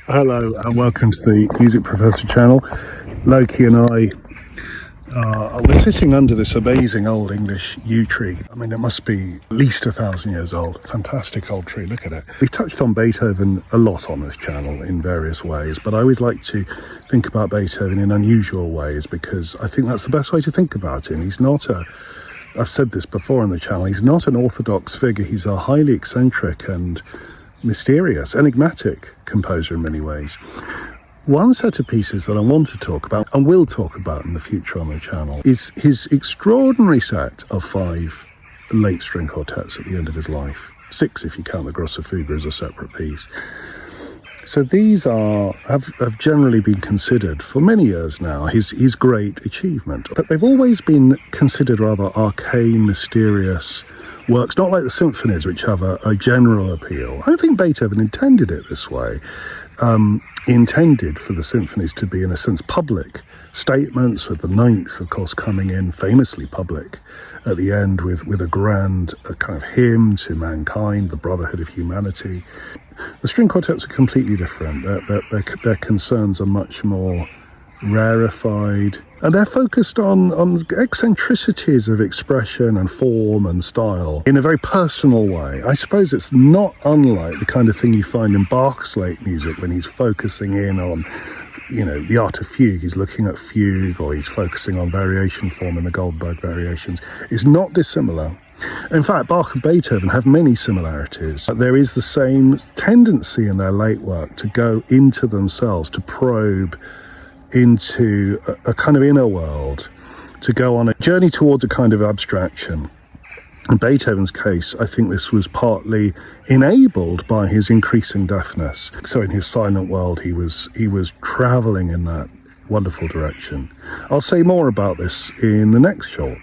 Hello and welcome to the Music Professor channel. Loki and I we're sitting under this amazing old English yew tree. I mean, it must be at least 1,000 years old. Fantastic old tree, look at it. We've touched on Beethoven a lot on this channel in various ways, but I always like to think about Beethoven in unusual ways because I think that's the best way to think about him. He's not I've said this before on the channel, he's not an orthodox figure. He's a highly eccentric and mysterious, enigmatic composer in many ways. One set of pieces that I want to talk about, and will talk about in the future on the channel, is his extraordinary set of 5 late string quartets at the end of his life. 6 if you count the Grosse Fuge as a separate piece. So these have generally been considered for many years now his great achievement, but they've always been considered rather arcane, mysterious works, not like the symphonies, which have a general appeal. I don't think Beethoven intended it this way. He intended for the symphonies to be, in a sense, public statements, with the 9th, of course, coming in famously public at the end with a grand kind of hymn to mankind, the brotherhood of humanity. The string quartets are completely different. Their concerns are much more rarefied, and they're focused on eccentricities of expression and form and style in a very personal way. I suppose it's not unlike the kind of thing you find in Bach's late music when he's focusing in on, the art of fugue. He's looking at fugue, or he's focusing on variation form in the Goldberg variations. It's not dissimilar. In fact, Bach and Beethoven have many similarities. There is the same tendency in their late work to go into themselves, to probe into a kind of inner world, to go on a journey towards a kind of abstraction. In Beethoven's case, I think this was partly enabled by his increasing deafness. So in his silent world, he was traveling in that wonderful direction. I'll say more about this in the next short.